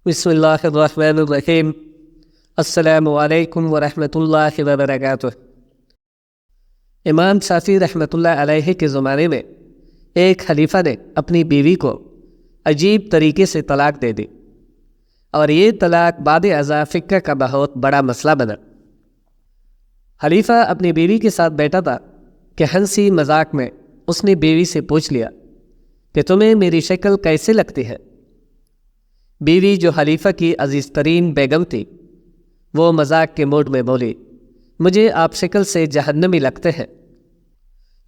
بسم اللہ الرحمن الرحیم۔ السلام علیکم ورحمۃ اللہ وبرکاتہ۔ امام شافعی رحمۃ اللہ علیہ کے زمانے میں ایک خلیفہ نے اپنی بیوی کو عجیب طریقے سے طلاق دے دی، اور یہ طلاق بعد ازاں فقہ کا بہت بڑا مسئلہ بنا۔ خلیفہ اپنی بیوی کے ساتھ بیٹھا تھا کہ ہنسی مذاق میں اس نے بیوی سے پوچھ لیا کہ تمہیں میری شکل کیسے لگتی ہے؟ بیوی جو خلیفہ کی عزیز ترین بیگم تھی، وہ مذاق کے موڈ میں بولی، مجھے آپ شکل سے جہنمی لگتے ہیں۔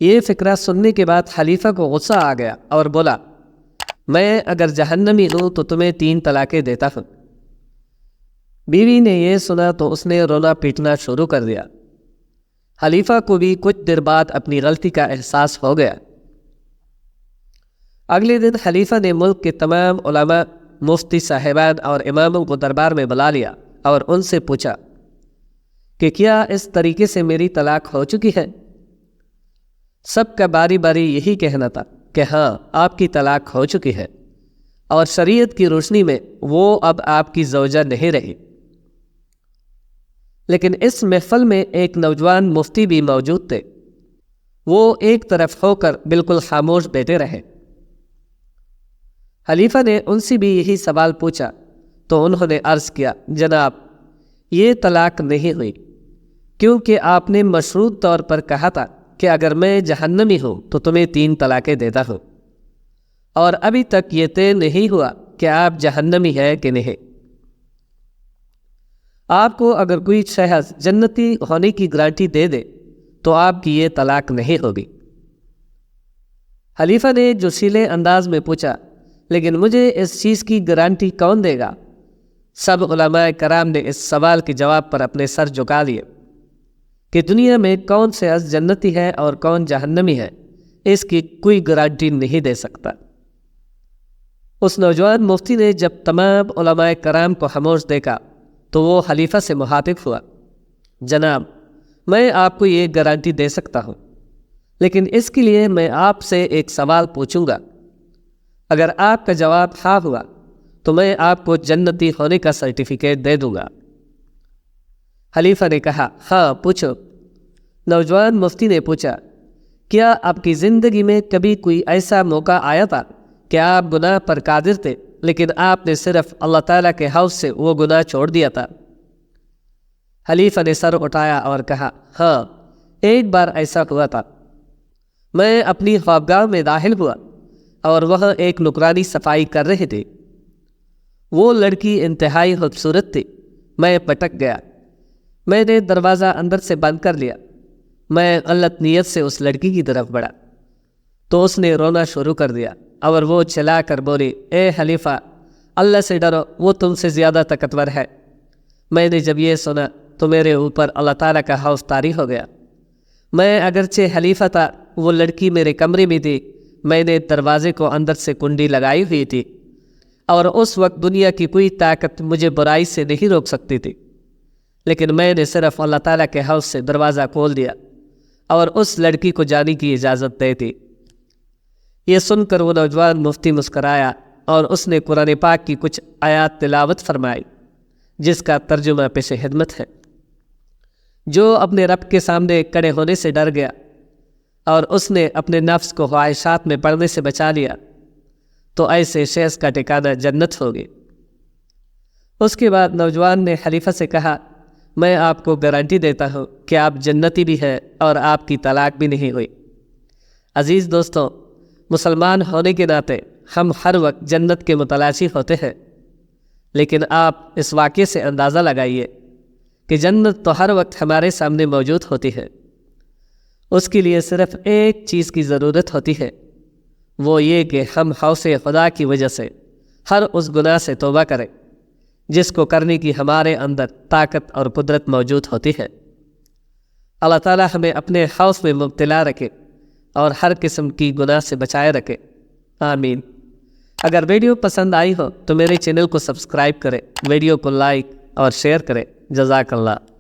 یہ فقرہ سننے کے بعد خلیفہ کو غصہ آ گیا اور بولا، میں اگر جہنمی ہوں تو تمہیں 3 طلاقیں دیتا ہوں۔ بیوی نے یہ سنا تو اس نے رونا پیٹنا شروع کر دیا۔ خلیفہ کو بھی کچھ دیر بعد اپنی غلطی کا احساس ہو گیا۔ اگلے دن خلیفہ نے ملک کے تمام علماء، مفتی صاحبان اور اماموں کو دربار میں بلا لیا اور ان سے پوچھا کہ کیا اس طریقے سے میری طلاق ہو چکی ہے؟ سب کا باری باری یہی کہنا تھا کہ ہاں، آپ کی طلاق ہو چکی ہے، اور شریعت کی روشنی میں وہ اب آپ کی زوجہ نہیں رہی۔ لیکن اس محفل میں ایک نوجوان مفتی بھی موجود تھے۔ وہ ایک طرف ہو کر بالکل خاموش بیٹھے رہے۔ خلیفہ نے ان سے بھی یہی سوال پوچھا تو انہوں نے عرض کیا، جناب، یہ طلاق نہیں ہوئی، کیونکہ آپ نے مشروط طور پر کہا تھا کہ اگر میں جہنمی ہوں تو تمہیں 3 طلاقیں دیتا ہوں، اور ابھی تک یہ طے نہیں ہوا کہ آپ جہنمی ہیں کہ نہیں۔ آپ کو اگر کوئی شخص جنتی ہونے کی گارنٹی دے دے تو آپ کی یہ طلاق نہیں ہوگی۔ خلیفہ نے جوشیلے انداز میں پوچھا، لیکن مجھے اس چیز کی گارنٹی کون دے گا؟ سب علماء کرام نے اس سوال کے جواب پر اپنے سر جھکا لیے کہ دنیا میں کون سے شخص جنتی ہے اور کون جہنمی ہے، اس کی کوئی گارنٹی نہیں دے سکتا۔ اس نوجوان مفتی نے جب تمام علماء کرام کو خاموش دیکھا تو وہ خلیفہ سے مخاطب ہوا، جناب، میں آپ کو یہ گارنٹی دے سکتا ہوں، لیکن اس کے لیے میں آپ سے ایک سوال پوچھوں گا۔ اگر آپ کا جواب ہاں ہوا تو میں آپ کو جنتی ہونے کا سرٹیفکیٹ دے دوں گا۔ خلیفہ نے کہا، ہاں پوچھو۔ نوجوان مفتی نے پوچھا، کیا آپ کی زندگی میں کبھی کوئی ایسا موقع آیا تھا کہ آپ گناہ پر قادر تھے لیکن آپ نے صرف اللہ تعالیٰ کے حوض سے وہ گناہ چھوڑ دیا تھا؟ خلیفہ نے سر اٹھایا اور کہا، ہاں، ایک بار ایسا ہوا تھا۔ میں اپنی خوابگاہ میں داخل ہوا اور وہاں ایک نوکرانی صفائی کر رہے تھے۔ وہ لڑکی انتہائی خوبصورت تھی۔ میں پٹک گیا۔ میں نے دروازہ اندر سے بند کر لیا۔ میں غلط نیت سے اس لڑکی کی طرف بڑھا تو اس نے رونا شروع کر دیا اور وہ چلا کر بولی، اے خلیفہ، اللہ سے ڈرو، وہ تم سے زیادہ طاقتور ہے۔ میں نے جب یہ سنا تو میرے اوپر اللہ تعالیٰ کا خوف طاری ہو گیا۔ میں اگرچہ خلیفہ تھا، وہ لڑکی میرے کمرے میں تھی۔ میں نے دروازے کو اندر سے کنڈی لگائی ہوئی تھی، اور اس وقت دنیا کی کوئی طاقت مجھے برائی سے نہیں روک سکتی تھی، لیکن میں نے صرف اللہ تعالیٰ کے حوض سے دروازہ کھول دیا اور اس لڑکی کو جانے کی اجازت دے دی۔ یہ سن کر وہ نوجوان مفتی مسکرایا اور اس نے قرآن پاک کی کچھ آیات تلاوت فرمائی، جس کا ترجمہ پیش خدمت ہے۔ جو اپنے رب کے سامنے کھڑے ہونے سے ڈر گیا اور اس نے اپنے نفس کو خواہشات میں پڑنے سے بچا لیا تو ایسے شخص کا ٹھکانہ جنت ہوگی۔ اس کے بعد نوجوان نے خلیفہ سے کہا، میں آپ کو گارنٹی دیتا ہوں کہ آپ جنتی بھی ہیں اور آپ کی طلاق بھی نہیں ہوئی۔ عزیز دوستوں، مسلمان ہونے کے ناطے ہم ہر وقت جنت کے متلاشی ہوتے ہیں، لیکن آپ اس واقعے سے اندازہ لگائیے کہ جنت تو ہر وقت ہمارے سامنے موجود ہوتی ہے۔ اس کے لیے صرف ایک چیز کی ضرورت ہوتی ہے، وہ یہ کہ ہم خوف خدا کی وجہ سے ہر اس گناہ سے توبہ کریں جس کو کرنے کی ہمارے اندر طاقت اور قدرت موجود ہوتی ہے۔ اللہ تعالیٰ ہمیں اپنے خوف میں مبتلا رکھے اور ہر قسم کی گناہ سے بچائے رکھے، آمین۔ اگر ویڈیو پسند آئی ہو تو میرے چینل کو سبسکرائب کریں، ویڈیو کو لائک اور شیئر کریں۔ جزاک اللہ۔